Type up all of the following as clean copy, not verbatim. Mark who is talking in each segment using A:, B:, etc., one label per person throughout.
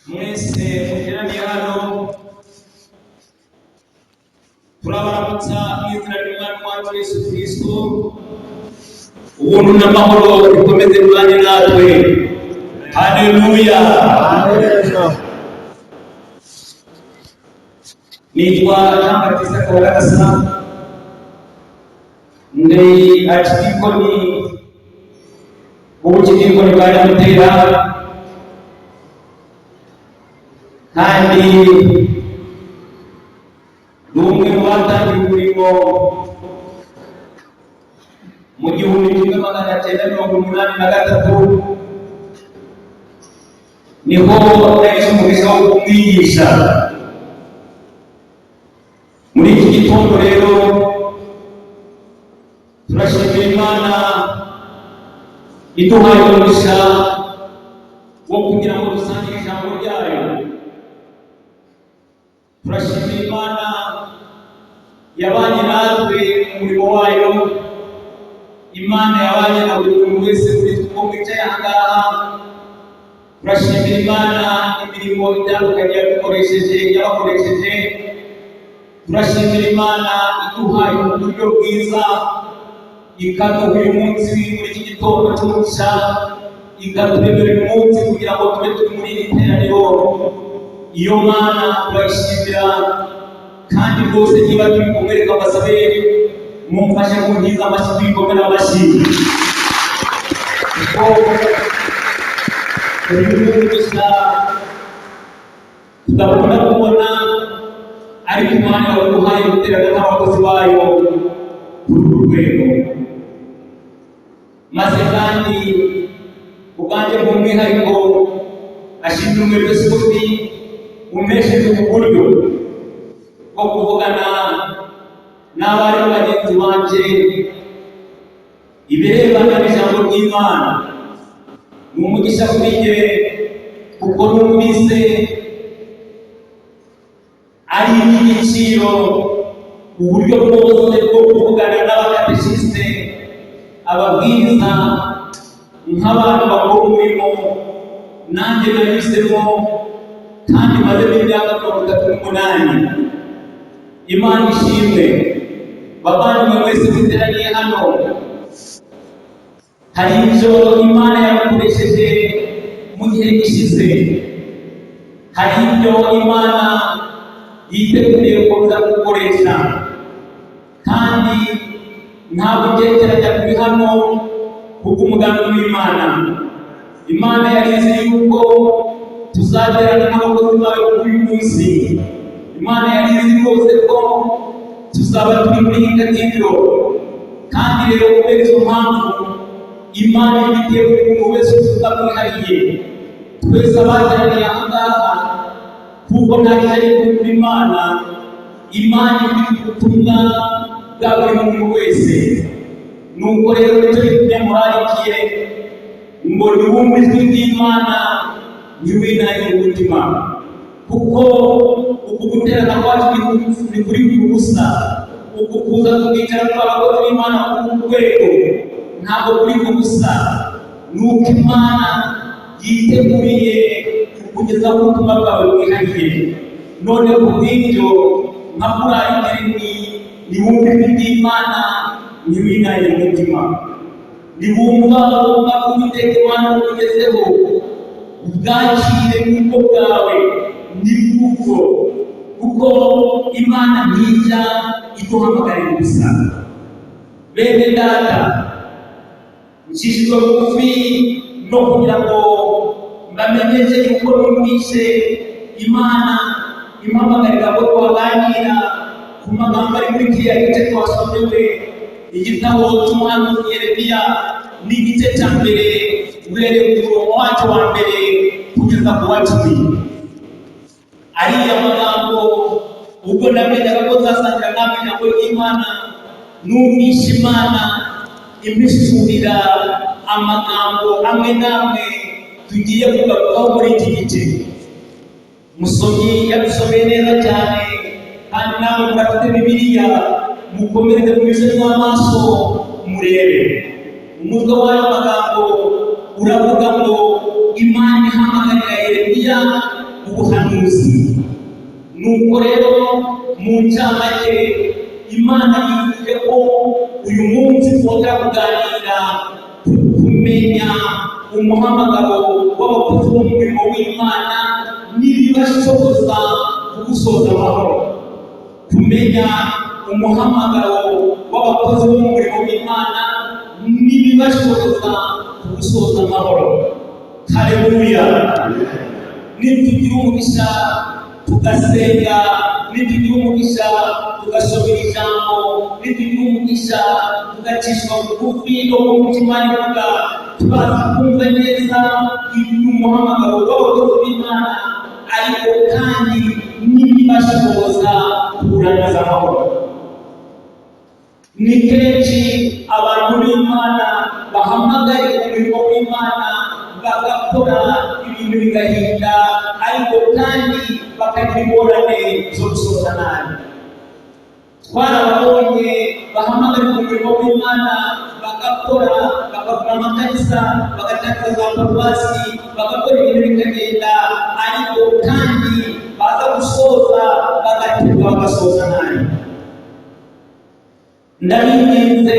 A: mwese muteraniye hano turabaramutsa mu izina ry'Umwami wacu Yesu Kristo. Ubuntu n'amahoro bikomeze kubane natwe. Haleluya. Nitwa Jean Baptiste Kabaragasa, ndi archidikoni w'ubukidikoni bwa Nyamutera, kandi n'umwe mu batangiye umurimo mu 1983 niho nagize umugisha wo kumwigisha. Muri iki gitondo rero turashimira Imana iduhaye umugisha wo kugira ngo dusangire ijambo ryayo. Turashimira Imana yabanye natwe mu murimo wayo. Imana yabanye na buri muntu wese uko mwicaye aha ngaha. Turashimira Imana imirimo itandukanye yabakoresheje. Turashimira Imana iduhaye uburyo bwiza, ikaduha uyu munsi muri iki gitondo cy'umugisha, ikaturemera uyu munsi kugira ngo tube turi muri iri teraniro. Iyo Mana turayishimira, kandi rwose niba turi kumwereka abasabe mumfashe kuntiza amashyi, twikomera amashyi. Umugisha tudakunda kubona, ariko Imana yaduhaye guterana n'abakozi bayo kuri uru rwego. Maze kandi ubwanjye bw'umwihariko ashimira umuyobozi umesheje uburyo bwo kuvugana n'abari bagenzi banje ibirebana n'ijambo ry'Imana. Ni umugisha kuri jye kuko numvise ari iby'igiciro uburyo bwose bwo kuvugana n'abakatesiste, ababwiriza, nk'abantu bakora umurimo nanjye nanyuzemo, kandi maze n'imyaka 38. Imana ishimwe. Bavandimwe mwese muteraniye hano, hari ibyo Imana yabakoresheje mu gihe gishize, hari ibyo Imana yiteguye gukomeza gukoresha, kandi ntabwo byegeranya kuri hano kubw'umugambi w'Imana. Imana yarize yuko tuzagerana n'abakozi bayo kuri uyu munsi. Imana yarize rwose ko tuzaba turi muri iyi gatindiro, kandi rero kubera izo mpamvu Imana ibitiye buri muntu wese tutamwihariye, twese abageraniye aha ngaha, kuko ntakihariye kuri Imana. Imana ifite ubutumwa bwa buri muntu wese. Nuko rero turi kumurarikiye ngo niwumve ijwi ry'Imana ntiwinaye umutima, kuko uku guterana kwacu ni kuri ubusa. Uku kuza tukicara tw'abakozi b'Imana ku rwego ntabwo kuri ubusa. Nuko Imana yiteguriye kugeza ku butumwa bwawe bwihariye. None kubw'ibyo nka kurarikira niwumve ijwi ry'Imana ntiwinaye umutima. Niwumva Uwiteka Imana ukugezeho, ubwakire nk'uko bwawe n'ibwuko, kuko Imana ntijya iduhamagarira ubusa. Bene data, nshishijwe bugufi no kugira ngo mbamenyeshe yuko numvise Imana impamagarira ko twaganira ku magambo ari muri kiriya gice twasomewe, igitabo cy'umuhanuzi Yeremiya n'igice cya mbere uhereye ku murongo wacyo wa mbere kugeza ku wa 10. Ariya magambo ubwo namenyaga ko nzasangira namwe ijambo ry'Imana, numvise Imana impishurira amagambo amwe n'amwe tugiye kugarukaho muri iki gice. Musomyi yabisomeye neza cyane, kandi nawe murafite Bibiliya mukomereze mu bice by'amaso murebe. Umutwe w'ayo magambo uravuga ngo Imana ihamagarira Yeremiya ubuhanuzi. Nuko rero mu ncamake Imana yivuze ko uyu munsi twongera kuganira kumenya umuhamagaro w'abakozi b'umurimo w'Imana n'ibibashoboza kugusoza amahoro. Kumenya umuhamagaro w'abakozi b'umurimo w'Imana n'ibibashoboza kugusoza amahoro. Haleluya! Nitugira umugisha tugasenga, nitugira umugisha tugasomera ijambo, nitugira umugisha tugacishwa bugufi no mu mutima n'ivuga, tubaza kumva neza umuhamagaro w'abakozi b'Imana, ariko kandi n'ibibashoboza kurangiza amahoro. Ni kenshi abantu b'Imana bahamagaye umurimo w'Imana bagakora ibintu bigahinda, ariko kandi bakagira ingorane zo gusoza nabi. Twarababonye bahamagara umurimo w'Imana bagakora, bagakora amakanisa, bagatanga za paruwasi, bagakora ibintu bikagenda, ariko kandi baza gusoza bagaterwa bagasoza nabi. Ndabinginze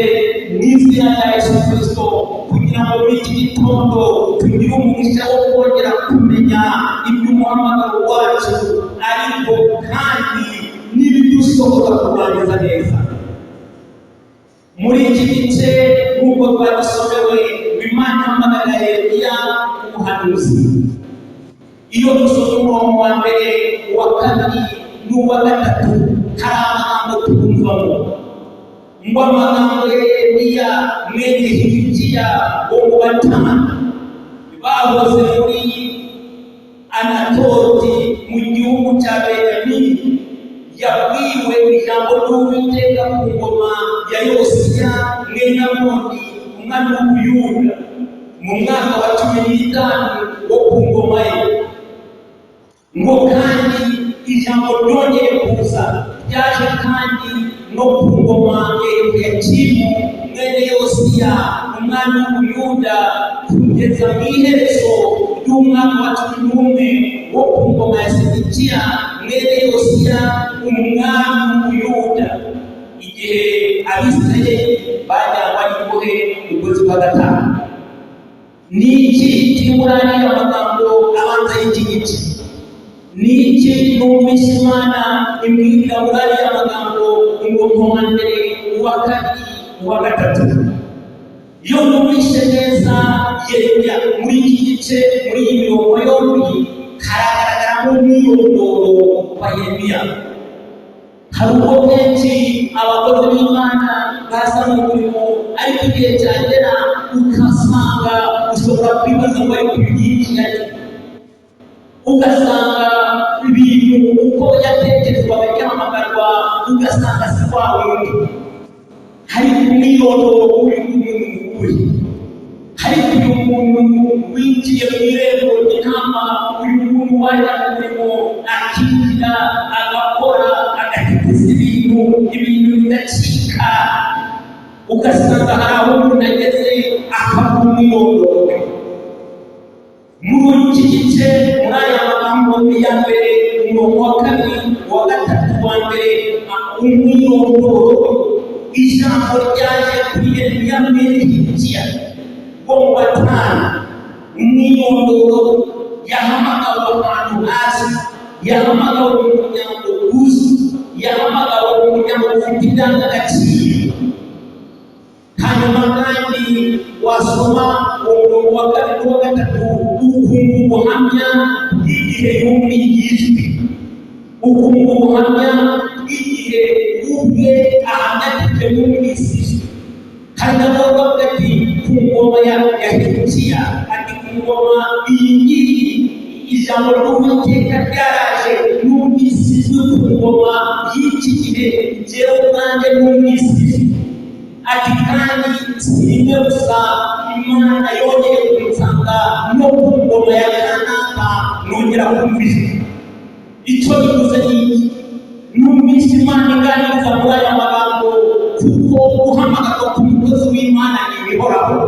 A: n'izina rya Yesu Kristo kugira ngo muri iki gitondo tugire umugisha wo kongera kumenya iby'umuhamagaro wacu, ariko kandi n'ibidushoboza kurangiza neza. Muri iki gice nk'uko twagisomewe, Imana ihamagara Yeremiya umuhanuzi. Iyo dusoma umurongo wa mbere, uwa kabiri n'uwa gatatu, hari amagambo twumvamo ngo amagambo ya Yeremiya mwene Hizikiya wo mu Batama bahoze muri Anatoti mu gihugu cya Benyamini, yabwiwe ijambo ry'Uwiteka ku ngoma ya Yosiya mwene Amoni umwami w'Ubuyuda mu mwaka wa 15 wo ku ngoma ye. Ngo kandi ijambo ryongeye kuza ryaje kandi no ku ngoma ya Yehoyakimu mwene Yosiya umwami w'Ubuyuda, kugeza mu iherezo ry'umwaka wa 11 wo ku ngoma ya Sedekiya mwene Yosiya umwami w'Ubuyuda, igihe Abisirayeli bajyanwa n'imbohe mu kwezi kwa gatanu. Niki kiri muri aya magambo abanza y'iki gice? Niki numvise Imana imbwira muri aya magambo umurongo wa mbere, uwa kabiri, uwa gatatu? Iyo numvise neza Yeremiya muri iki gice, muri iyi mirongo yombi haragaragaramo umwirondoro wa Yeremiya. Hari ubwo kenshi abakozi b'Imana baza mu murimo, ariko igihe cyagera ugasanga ushobora kwibaza ngo ariko ibyinshi, ugasanga ibintu uko yatekerezwaga byahamagarwa ugasanga si kwa wundi. Hari umwirondoro w'umuntu, hari uyu muntu winjiye mu irembo ry'intama, uyu muntu wajya mu murimo akinjira agakora agatekereza ibintu bidacika, ugasanga hari aho umuntu ageze akabura umwirondoro. Muri iki gice, muri aya magambo ya mbere, umurongo wa kabiri, uwa gatatu, uwa mbere, umwirondoro, ijambo ryaje kuri Yeremiya mwene Hizikiya wo mu Batama. Umwirondoro yahamagawe ahantu hasi, yahamagawe mu muryango uzi, yahamagawe mu muryango ufite indangagaciro. Hanyuma kandi wasoma umurongo wa kabiri n'uwa gatatu, ukumva ubuhamya igihe yumvishijwe, ukumva ubuhamya igihe ubwe ahamya yumvishijwe. Hari n'abavuga ati ku ngoma ya Hezekiya, ati ku ngoma iyi ngiyi ijambo ry'Uwiteka ryaraje numvishijwe ku ngoma y'iki gihe, njyewe ubwanjye numvishijwe. Ati kandi si rimwe gusa, Imana yongeye kunsanga no ku ngoma ya Kanaka nongera kumvishwa. Icyo bivuze ni numvise Imana iganiriza muri aya magambo, kuko guhamagarwa ku mukozi w'Imana ni ibihoraho.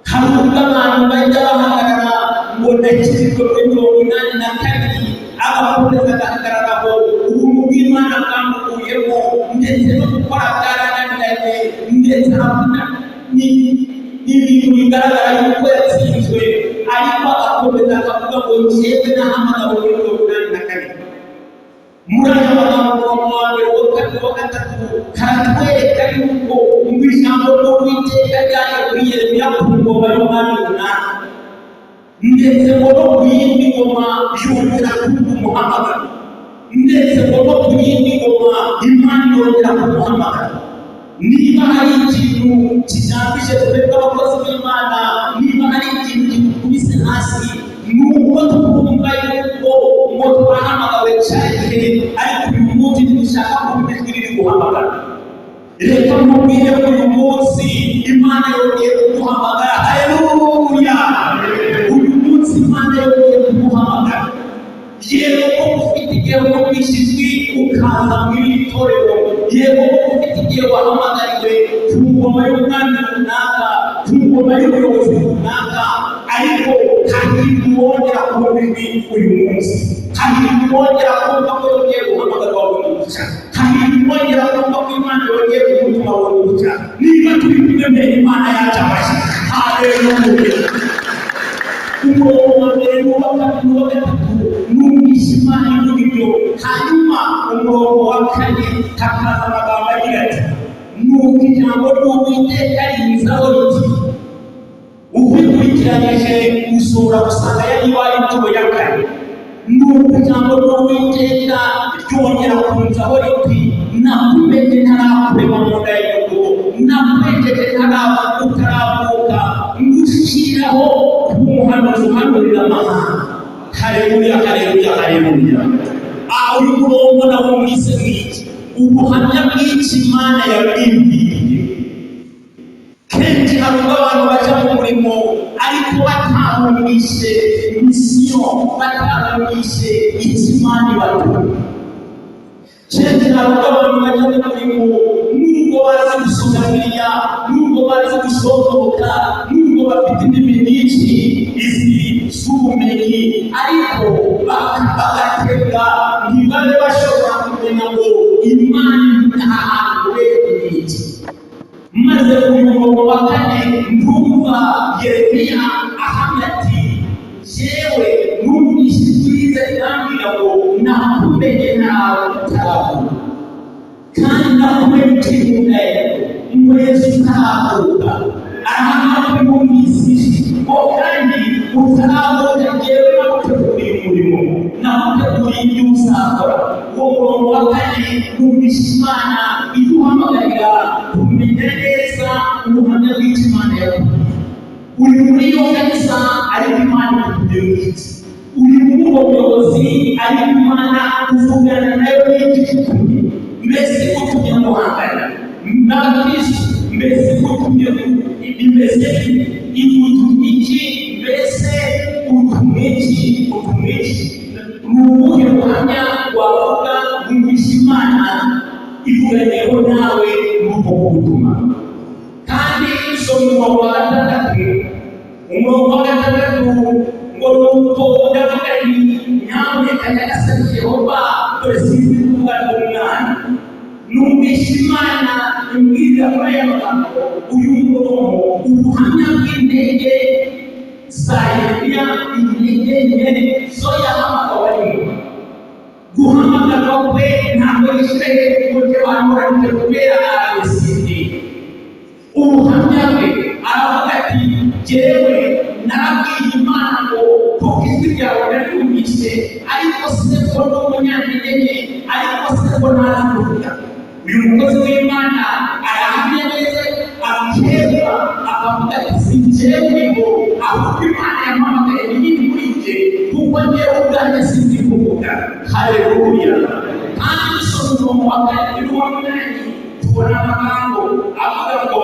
A: Hari ubwo abantu bajya bahagarara ngo ndakijijwe kuri 82 agakomeza agahagararaho ubuntu bw'Imana bwamukuyemo ndetse no gukora byarananiranye ndetse n'ibintu bigaragara yuko yatsinzwe, ariko agakomeza akavuga ngo njyewe nahamagawe muri 82. muri aya magambo wa mbere wa gatatu haratwereka yuko mu ijambo ry'Uwiteka ryaje kuri Yeremiya ku ngoma y'umwami runaka, ndetse ngo no ku yindi ngoma yongera kumuhamagara, ndetse ngo no ku yindi ngoma Imana yongera kumuhamagara. Niba hari ikintu kijambije twebwe abakozi b'Imana, niba hari ikintu gikubise hasi, nuko twumva yuko ngo twahamagawe cyane, ariko uyu munsi dushaka kumva ijwi riri guhamagara. Reka mubwire ko uyu munsi Imana yongeye kuduhamagara. Haleluya! Uyu munsi Imana yongeye kuduhamagara. Yego ko ufite igihe wumvishijwe ukaza muri iri torero, yego ko ufite igihe wahamagariwe ku ngoma y'umwami runaka, ku ngoma y'ubuyobozi runaka, ariko kandi wongera kubona ibi uyu munsi, kandi wongera kumva ko yongeye guhamagarwa bundi bushya, kandi wongera kumva ko Imana yongeye kumutuma bundi bushya. Niba turi kumwe Imana yacu amashyi. Haleluya! Umurongo wa mbere n'uwa kabiri n'uwa gatatu numvise Imana ivuga ibyo, hanyuma umurongo wa kane hakaza amagambo agira ati nuko ijambo ry'Uwiteka rinzaho riti, ubikurikiranyije usura gusanga yari ibaye inshuro ya kane. Nuko ijambo ry'Uwiteka ryongera kunzaho riti, nakumenye ntarakurema mu nda ya nyoko, nakwejeje utaravuka, ngushyiraho umuhanuzi uhanurira amahanga. Haleluya, haleluya, haleluya. Uyu murongo nawumvise mw'iki ubuhamya bw'iki Imana yabwimbiriye. Kenshi hari ubwo abantu baja mu murimo ariko batamwumvishe misiyo, batamwumvishe icyo Imana ibatuma. Kenshi hari ubwo abantu baja mu murimo nubwo bazi gusoma Bibiliya, nubwo bazi gusohoka, nubwo bafite indimi nyinshi izi z'ubumenyi, ariko bagatega ntibabe bashobora kumenya ngo Imana ntahantu n'iki. Maze ku murongo wa kane ndumva Yeremiya ahamya ati, jewe numvise ijwi rambwira ngo nakumenye ntawe utaravuka, kandi nakumenye ukiri mu nda ya nyoko, ngo Yesu utaravuka. Arahamya numvise ngo kandi utaravuka jewe naguteguriye umurimo, naguteguriye ibyo uzakora. Uwo murongo wa kane numvise Imana iduhamagarira kumenya neza ubuhamya bw'icyo Imana yakoze. Uri muri iyo kanisa ariko Imana ikutubwira iki? Uri muri uwo buyobozi ariko Imana uvugana nayo n'icyo ikutumye. Mbese ikutumye guhangana n'abakristo, mbese ikutumye imeze ikutumye iki? Mbese utumye iki? Utumye iki? Ni ubuhe buhamya wavuga numvise Imana ivuganiyeho nawe n'uko gutuma? Kandi umurongo wa gatandatu ngo nuko ndavuga nti nyamuneka nyagasani Yehova, dore sinzi kuvuga n'umwana. Numvise Imana imbwira muri aya magambo uyu murongo ubuhamya bw'intege za Yeremiya, intege nke zo yahamagawe arimo. Guhamagarwa kwe ntabwo yishyuye kuburyo abantu kubera abesindi. Ubuhamya bwe aravuga ati, jewe narabwiye Imana ngo kuko ijwi ryawe naryumvise, ariko sineko n'umunyantege nke, ariko sineko naravuga. Uyu mukozi w'Imana arahamya neza, abiheba akavuga ati, si jewe ngo ahubwo Imana yampamagaye n'ibindi muri jye, kuko njyewe ubwanjye sinzi kuvuga. Haleluya! Kandi usoma umurongo wa kabiri n'uwa munani tubona amagambo avuga ngo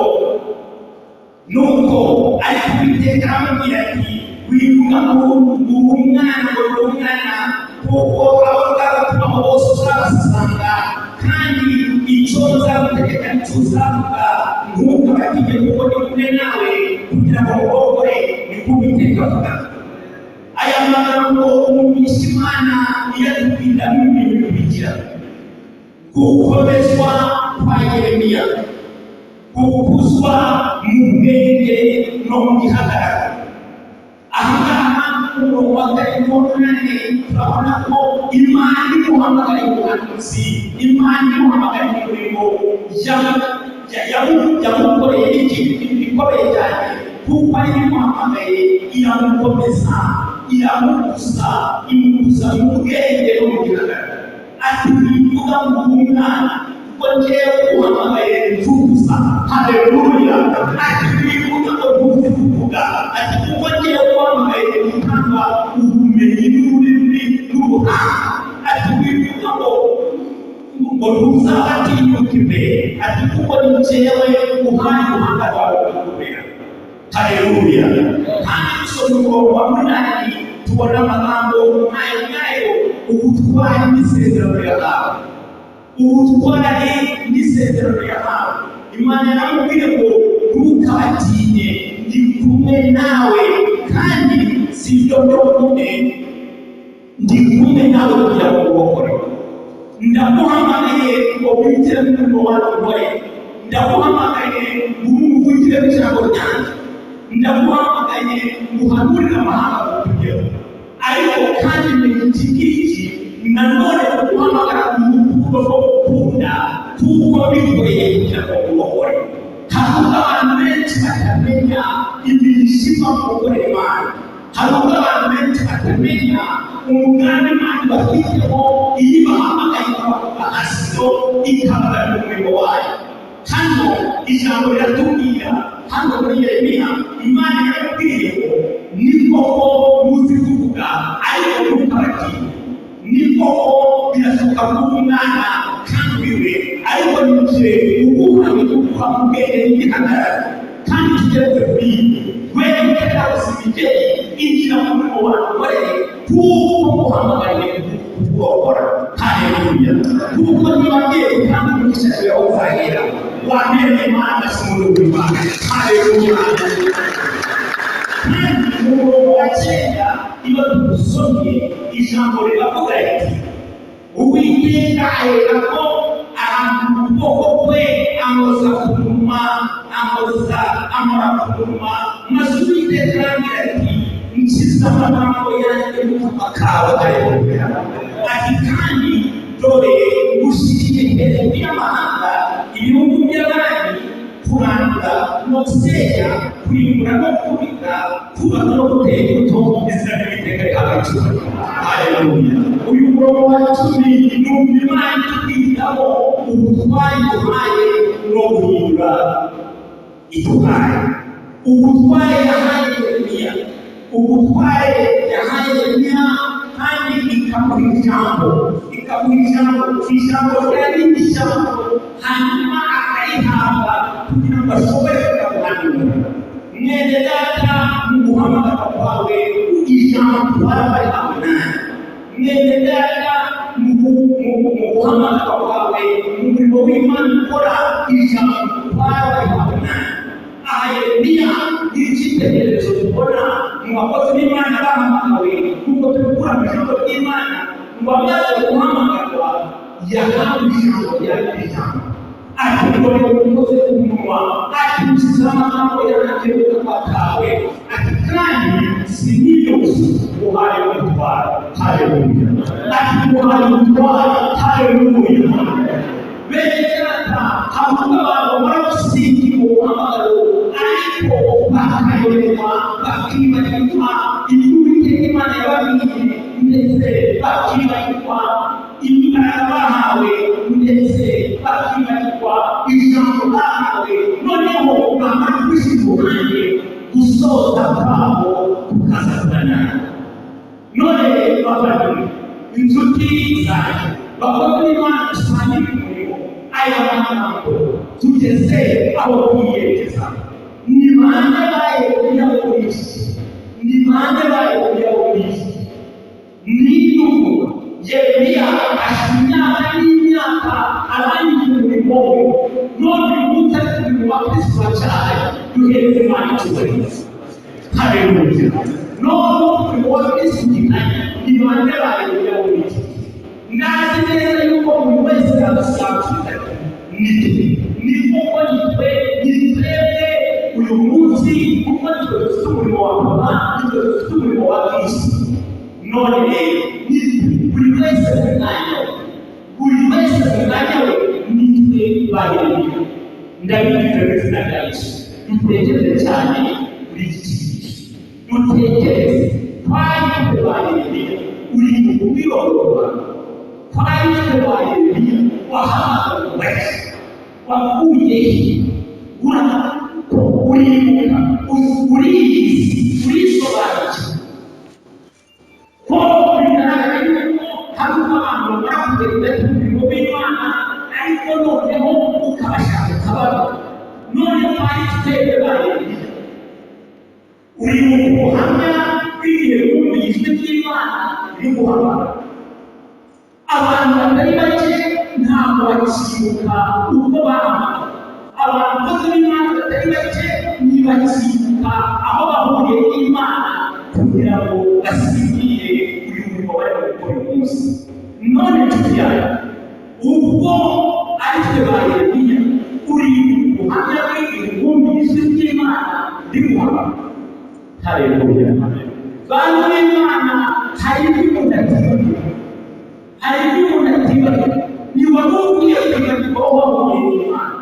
A: nuko ariko Uwiteka aramubwira ati, wivuga ngo uri umwana, ngo uri umwana, kuko abo nzagutuma bose uzabasanga, kandi icyo nzagutegeka nicyo uzavuga. Ntukabatinye kuko ndi kumwe nawe kugira ngo urokore, niko Uwiteka avuga. Imana iratubwira n'ibintu bikurikira: gukomezwa kwa Yeremiya, gukuzwa mu bwenge no mu gihagararo. Ahangaha umurongo wa karindwi n'umunani turabona ko Imana imuhamagara ubuhanuzi, Imana imuhamagara umurimo yamukoreye ikintu gikomeye cyane, kuko ari imuhamagaye iramukomeza, iramukuza, imukuza mu bwenge no mu gihagararo. Ati bivuga ngo umwana kuko ngewe uhamagaye nzuza. Haleluya! Ati bivuga ngo ntuzi kuvuga, ati kuko ngewe uhamagaye gutanga ubumenyi n'ururimi n'ubuhanga. Ati bivuga ngo ntuzabatinyuka imbere, ati kuko ni ngewe uhaye ubuhanga bwawe bukomera. Haleluya! Kandi dusoma umurongo wa munani tubona amagambo nk'ayo: ubutware n'isezerano yahawe. Ubutware n'isezerano yahawe. Imana yaramubwiye ngo ntukabatinye, ndi kumwe nawe, kandi si ibyo byonyine, ndi kumwe nawe kugira ngo ubokore. Ndaguhamagaye ngo winjire mu murimo w'abagore, ndaguhamagaye ngo umuvugire ijambo ryanjye, ndaguhamagaye ngo uhanurire amahanga kukugeraho. Ariko kandi iki ngiki nanone guhamagara urukundo rwo gukunda, kuko bigoye kugira ngo ubokore. Hari abantu benshi batamenya imigisha iva mu gukorera Imana. Hari abantu benshi batamenya umugambi Imana ibafiteho, iyo ibahamagaye ikabakuba hasiyo ikabagarura umurimo wayo. Hano ijambo riratubwira, hano muri Yeremiya, Imana yaramubwiye ngo ni koko muzi kuvuga ariko ntukabatinye, ni koko birashoboka ko umwana kanguwe, ariko n'igihe ubuhamye kuguha mu bwenge n'igihagararo. Kandi tugeretse kuri wewe uteka usibigeye injira mu murimo w'abagore, kuko muhamagaye gukora. Haleluya! Kuko niba ngiye gutanga umugisha yawe uzahera wamenye Imana s'umuntu w'Imana. Haleluya! Kandi mu murongo wa cyenda iyo dusomye ijambo riravuga riti: Uwiteka ahera ko ahantu mu bwoko bwe amoza ku munwa, amora ku munwa, maze Uwiteka arambwira ati: nshyize amagambo yanjye mu kanwa kawe. Haleluya! Ati kandi dore ngushyiriye imbere y'amahanga ibihugu by'abandi, kurandura no gusenya, kurimbura no kubika, kubaka no gutera imbuto, izina ry'Uwiteka rihabwa. Haleluya! Uyu murongo wa cumi ni Imana itubwiraho ubutware duhaye no guhindura iduhaye. Ubutware yahaye Yeremiya, ubutware yahaye Yeremiya, kandi ikamuha ijambo, ijambo ryari ijambo, hanyuma akayihabwa kugira ngo ashobore kugahanura. Mwene data, mu guhamagara kwawe ijambo warabahawe nawe. Mwene data, mu guhamagara kwawe mu murimo w'Imana ukora ijambo warabahawe nawe. Aha Yeremiya ni icyitegererezo tubona mu bakozi b'Imana bahamagawe, kuko tubikura mu ijambo ry'Imana. Ngo amaze guhamagarwa yahawe ijambo ryari ijambo, ati dore umukozi w'umunwa, ati nshyize amagambo yanjye mu kanwa kawe, ati kandi si n'ibyo gusa, uhaye ubutware. Haleluya! Ati uhaye ubutware. Haleluya! Bene data, havuga abantu baragusingira umuhamagaro, ariko bakayoberwa, bakibagirwa ibyo Uwiteka Imana yababwiye, ndetse bakibagirwa imbaraga bahawe, ndetse bakibagirwa ijambo bahawe. Noneho bamara kwishyira uruhande, gusoza kwabo kukazazana. None bavandimwe, inshuti zanjye, bakozi b'Imana dusangira umurimo, aya magambo tugeze aho twiyerekeza. Ni bande bayoboye muri iki? Ni bande bayoboye muri iki? Ni inyungu Yeremiya ashyira imyaka n'imyaka arangije umurimo we, none umunsi ari ku murimo wa Kristo wacyari, duhereze Imana icyubahiro. Haleluya! None umurimo wa Kristo ugikanye, ni bande bayoboye wese adusangiza ni kuko nitwebwe uyu munsi kuko nitwe dufite umurimo wa Papa, nitwe dufite umurimo wa Kristo. None rero buri wese mu mwanya we nitwe bahereye. Ndabibwira izina rya Yesu, dutekereze cyane kuri iki cyigisho, dutekereze twari twe bahereye uri mu kwirondora, twari twe bahereye wahamagawe wakuye urimuka urisobanukirwa ko bigaragara yuko hari abantu bakugenda ku mirimo y'Imana ariko noneho ukabashaka ukababona. None twari twebwe bahereye uri mu buhamya bw'igihe wumviye ijwi ry'Imana riri guhamagara abantu batari bake. Ntabwo bakibuka uko bahamagara abantu bose b'Imana batari bake, ntibakibukwa aho bahuriye n'Imana kugira ngo basingire uyu murimo bari gukora uyu munsi. None tubyara ubwo ari twe bahereye uri ubuhamya bw'igihe wumviye ijwi ry'Imana riri guhamagara. Haleluya! Bantu b'Imana, hari ibyo umuntu atibagiwe, niba wumviye kwibagirwa aho wahuriye n'Imana.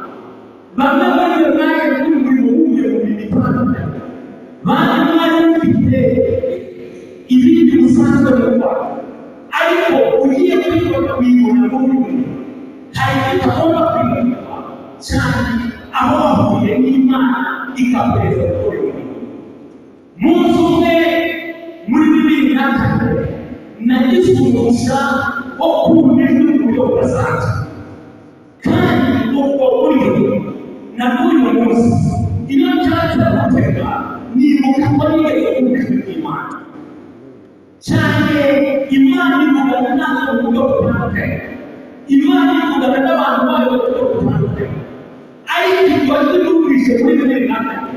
A: Bamwe muri bo mwari kumurimo wumviye mu bintu bitandukanye, bandi mwari mufite ibindi musanzwe mukora, ariko ugiye kwibona wibona muri we. Hari ibyo ugomba kwibagirwa cyane aho wahuriye n'Imana ikakureza gukora uyu murimo. Munsi umwe muri 2004 nagize umugisha wo kumva ijwi mu buryo budasanzwe, kandi ubwo buryo nabwo uyu munsi iyo nshaka gutega nibuka ko nigeze kumva ijwi ry'Imana cyane. Imana ivugana natwe mu buryo butandukanye, Imana ivugana n'abantu bayo mu buryo butandukanye, ariko ibyo twumvise muri 2004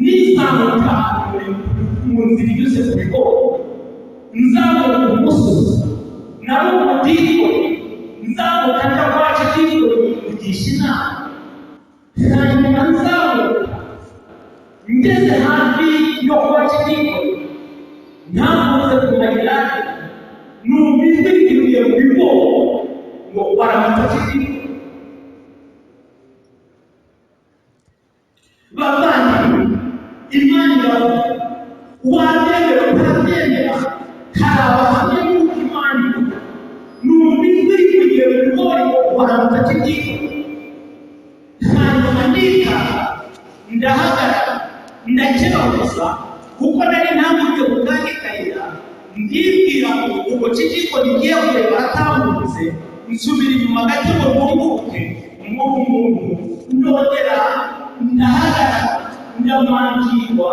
A: nizamuka mu nzira inyuze ku bigori, nzamuka ku musozi nari umudikoni, nzamuka njya kwa kidikoni kugisha inama, hanyuma nzamuka ngeze hafi yo kwa kidikoni ntamuze kumayira, numva ijwi rivuye mu bigori ngo baramutsa kidikoni. Bavandimwe, Imana iravuga, wabyemera utabyemera, hari abahamya yuko Imana ivuga. Numva ijwi rivuye mu bigori ngo baramutsa kidikoni, hanyuma ndahagarara ndakebaguza kuko nari ntambuke mu kandi kayira, ndibwira ngo ubwo kidikoni ngiye kureba atambutse, nsubira inyuma gato ngo ntunguke umuntu ndongera ndahagarara ndamangirwa,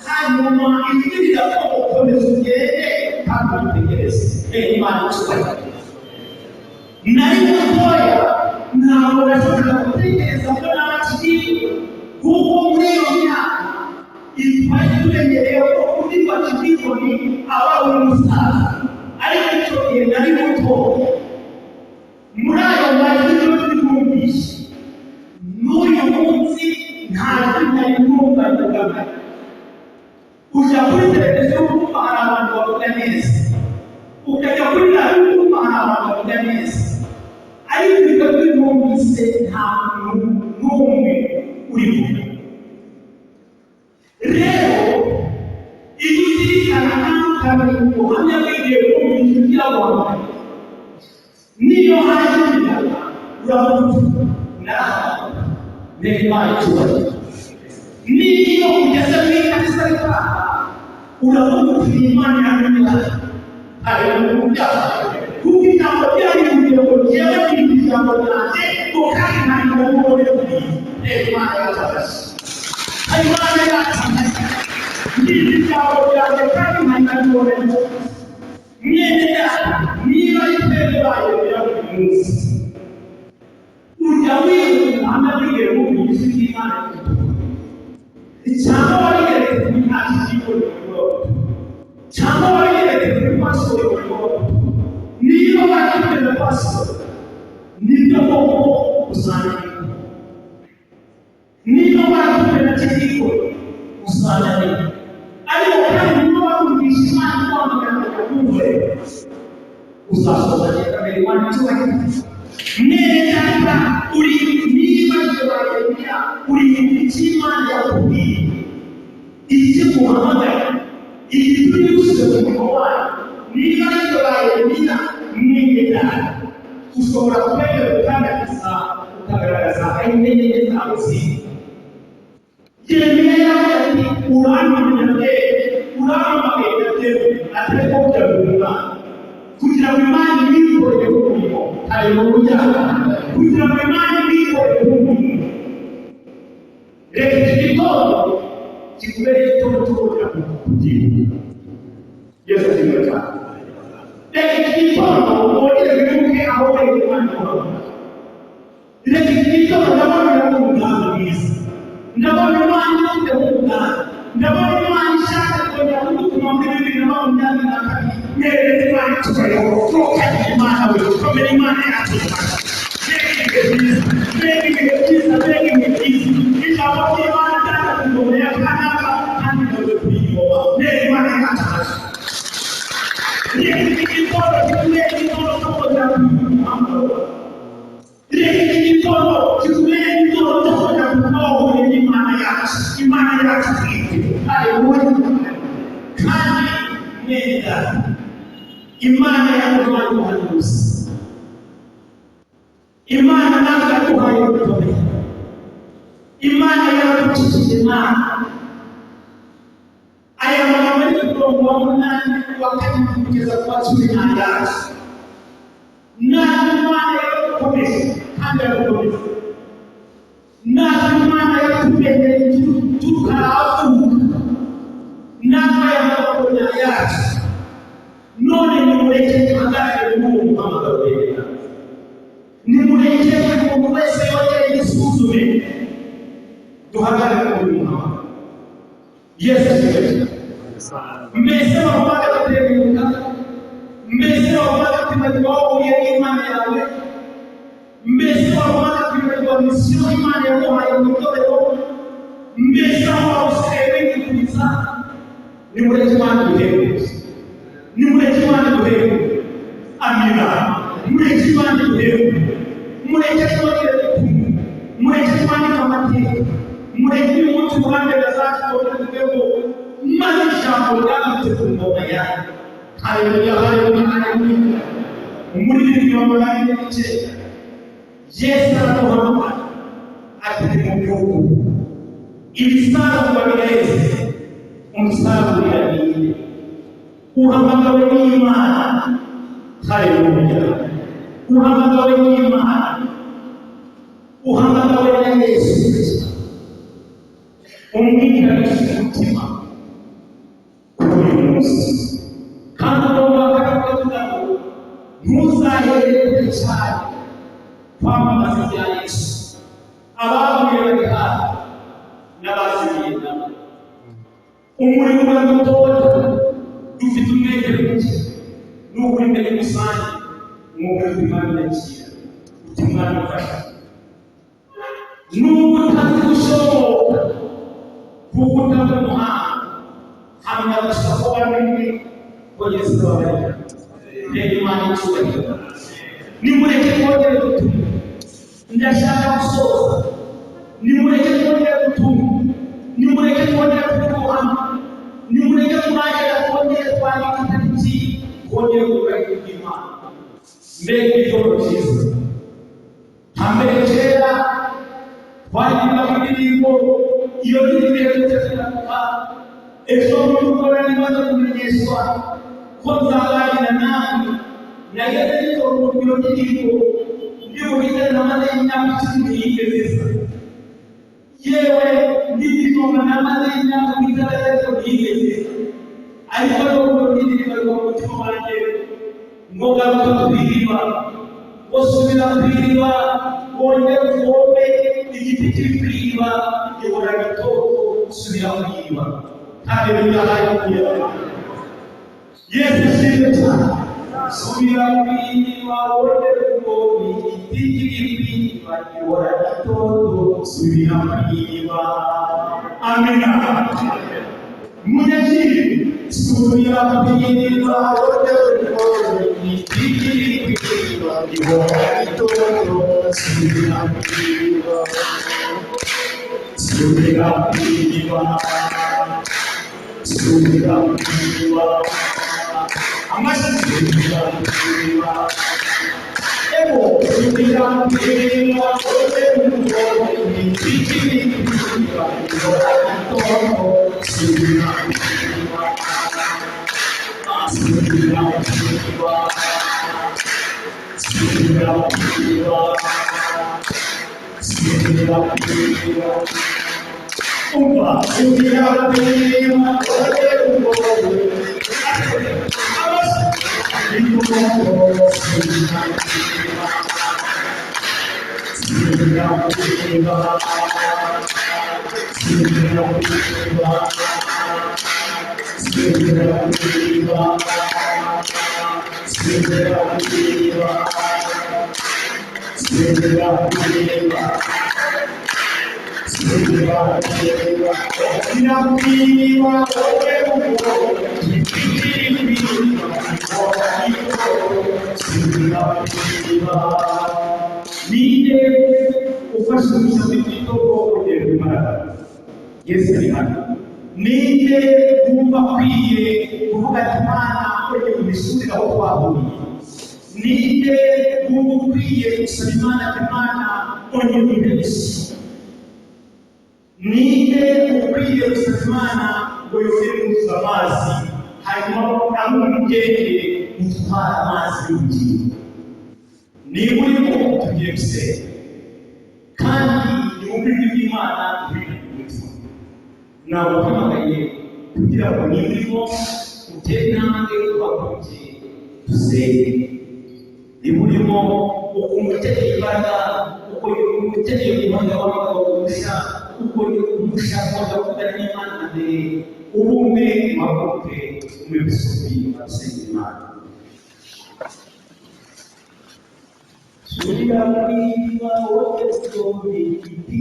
A: hanyuma ijwi riravuga ngo komeza ugende kandi witegereze. Imana icyubahiro. Nari mutoya ntabwo nashoboraga gutekereza ko naba kidikoni, kuko muri iyo myaka twari tumenyereye ko undi wa kidikoni aba ari umusaza, ariko icyo gihe nari mutoya. Muri ayo majwi yose twumvise n'uyu munsi ntabwo nari kumva kugana. Ujya kuri televiziyo ukumva hari abantu bavuga neza, ukajya kuri radiyo ukumva hari abantu bavuga neza, ariko ibyo twumvise nta muntu n'umwe uri kumwe. Rero iyo uzirikana kandi ubuhamya bw'igihe bw'umuntu by'abantu, niyo haje imiyaga uravuga narahaga reka Imana icyubahiro. Niyo ugeze mu ikanisa ritaha uravuga uti Imana iranyubaha. Haleluya! Kuko ijambo ryarivuye ngo njyewe nibwira ijambo ryanjye ngo kandi ntabwo mubone kuriya. Reka Imana yatabashe, Imana yatabashe, nibwira ijambo ryanjye kandi ntabwo mubone kuriya. Mwene data, niba itwebwe bayobera buri munsi, ujya wibuka ubuhamya bw'igihe wumvise ijwi ry'Imana cyangwa warigeretse kuri nta kidikoni mu bigori, cyangwa warigeretse kuri pasiporo mu bigori. Niba bakikorera pasiporo usanga niba batumwe na kiziko usanga ariko kandi niba batumvisha Imana kwamagana kumve uzasoza kamere Imana cyubahiro neza uri niba cyubahiro uri Imana yakubwiye iki kuhamagara iki turibuze kumubaye niba cyubahiro mwigenda ushobora kwegera ukagaragaza intege zawe zindi Yeremiya yavuze ati uramamaye atari ko byagomba kugira ngo Imana ibikorere umurimo haleluya kugira ngo Imana ibikorere umurimo reka igitondo kikubere igitondo cyo kugira ngo kugira Yesu azimuka reka igitondo wongere wibuke aho wari Imana reka igitondo ndabona umugambi mwiza ndabona Imana ifite umugambi ndabona Imana ishaka kongera kudutuma muri 2022 neretse Imana icyubahiro tukajya Imana we tukomere Imana yacu ijambo ry'Imana ryakatugomera kanaka kandi nawe kuyigoma neza Imana yacu igitondo kikubere igitondo cyo kongera kuyigoma igitondo kikubere igitondo cyo kongera kuyigoma Imana yacu haleluya kandi neza Imana yaduhaye ubuhanuzi Imana ntabwo yaduhaye ubutumwa Imana yaradukijije Imana aya magambo ari ku murongo wa 8 wa 7 kugeza ku wa 10 natwe Imana yaradukomeje kandi yaradukomeje natwe Imana yaratubereye tukaravuka natwe yaradukomeje yacu none nimureke tuhagarare mu muhamagaro w'Imana nimureke umuntu wese yongere yisuzume duhagarare mu muhamagaro Yesu azimuka mbese wavuga guteguka mbese wavuga kwibagirwa uriye Imana yawe mbese wavuga kwibagirwa misiyo Imana yaguhaye mu itorero mbese wavuga usigaye wikuriza nimureke Imana duheruke nimureke Imana duheruke amina mureke Imana duheruke mureke twongere dutume mureke twandike amateka mureke umunsi uruhande gazacu tugeho maze ijambo ryanditse ku ngoma yawe haleluya haleluya umuririmbyi wa magana n'igice Yesu araduhamagara ati mu gihugu ibisarurwa bireze umusaruro uragiye uhamagawe n'Imana haleluya uhamagawe n'Imana uhamagawe na Yesu umwinjira umutima kuri munsi kandi ugomba kuvuga ngo ntuzaherere cyane kwamamaza ibya Yesu abavuye bari hafi n'abazigiye nabo umurimo wa mutoya dufite umwete muke n'ukuri imbere rusange umwuka w'Imana yakira utimwana ufasha nubwo utazi gushoboka kuko utazi umuhanga hamwe agashaka kuba n'imwe ko Yesu ababarira rero Imana icyubahiro nimureke twongere dutume ndashaka gusoza nimureke twongere dutume nimureke twongere kuguhama nimureke twongere twandika itariki twongere kugarika Imana mbega igitondo cyiza hambere kera twaririmba indirimbo iyo ndirimbo tutavuga ejo n'umugore nibaza kumenyeshwa ko nzaganira nawe nageze nijoro mu biro by'indirimbo ndi buhite namaze imyaka 10 yigeze yewe ndirimba namaze imyaka 6 yigeze ariko n'ubwo ndirimbo mu mutima wanjye ngo garuka kuririmba gusubira kuririmba wongera uvome igiti kiri kuririmba gihora gitoto gusubira kuririmba haleluya haleluya Yesu ashimwe cyane subira kuririmba wongera uvome igiti kiri kuririmba bagihora itoto subira kwiba. Amina. Munyakiri subira kwiba ikiri kwiba bagihora itoto subira kwiba. Subira kwiba, subira kwiba, amashyi subira kwiba. Ego subira kwiba, ode umugabo ikiri kwiba bagihora itoto subira kwiba. Subira kwiba, subira kwiba, subira kwiba. Umba subira kwiba, ode umugabo subira kwiba, subira kwiba, subira kwiba, subira kwiba, subira kwiba. Subira kwiba, subira kwiba, ode umugabo ikiri kwiba bagihora itoto subira kwiba. Ninde ufashe umusatsi w'itoto ugera kumara? Yesu ari hano. Ninde wumva akwiye kuvuga ati Imana ujye kumisura aho twahuriye? Ninde wumva ukwiye gusaba Imana ati Imana ujye kumisura? Ninde ukwiye gusaba Imana ngo yohereze amazi hanyuma amuhe umugenge utwara amazi y'ubugingo? Niba urimo tugiye gusenga kandi yumve iby'Imana tubiri ku mutima. Ntabwo uhamagaye kugira ngo niba urimo utere intambwe uhaguruke dusenge. Niba urimo ukumva ukeneye imbaraga, ukeneye guhamya w'abagabo kurusha uko ushaka kuvugana n'Imana mbere, ubumwe uhaguruke ube gusubi asenga Imana. Subira kwiba, ode umugabo ikiri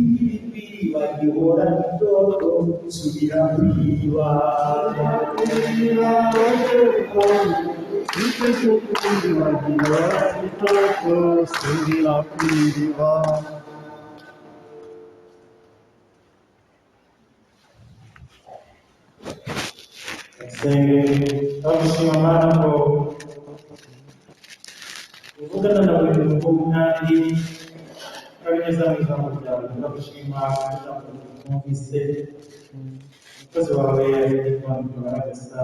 A: kwiba bagihora itoto subira kwiba. Subira ode umugabo ikiri kwiba bagihora itoto subira kwiba. Senge twamushima Mana ngo uvugana na buri muntu kandi ukabigeza mu ijambo ryawe. Turagushima ijambo twumvise, umukozi wawe Imana tugaragaza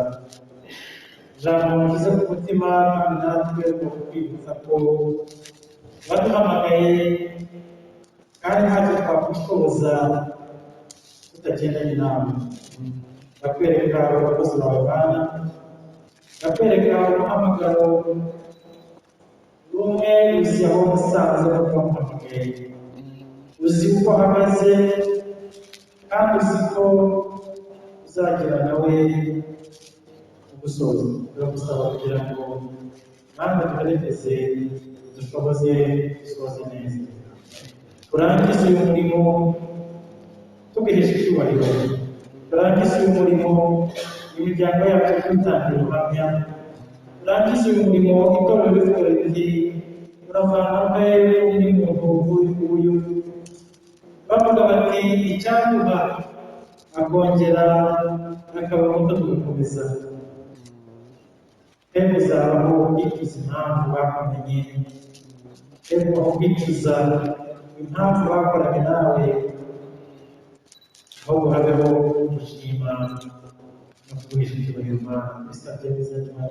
A: ijambo ryiza ku mutima, kandi natwe twibutsa ko waduhamagaye kandi ntacyo twakwishoboza tutagendanye nawe. Ndakwereka abakozi bawe Mana, ndakwereka umuhamagaro umwe uzi aho musanze no kubamuhamagaye, uzi uko ahagaze kandi uzi ko uzagera nawe ugusoza. Turagusaba kugira ngo Mana tugerageze dushoboze dusoze neza, turangize uyu murimo tugejeje icyubahiro, turangize uyu murimo imiryango yacu tuyitangira ubuhamya, turangize uyu murimo itorero rivuga riti turavana undi muntu uyu bavuga bati icyaduha akongera akaba muto tugakomeza. Twemeza aho kwicuza impamvu bakumenye, twemeza aho kwicuza impamvu bakoraga nawe, aho guhagaho gushima no kuguhisha icyubahiro Mana. Bisabye neza cyane.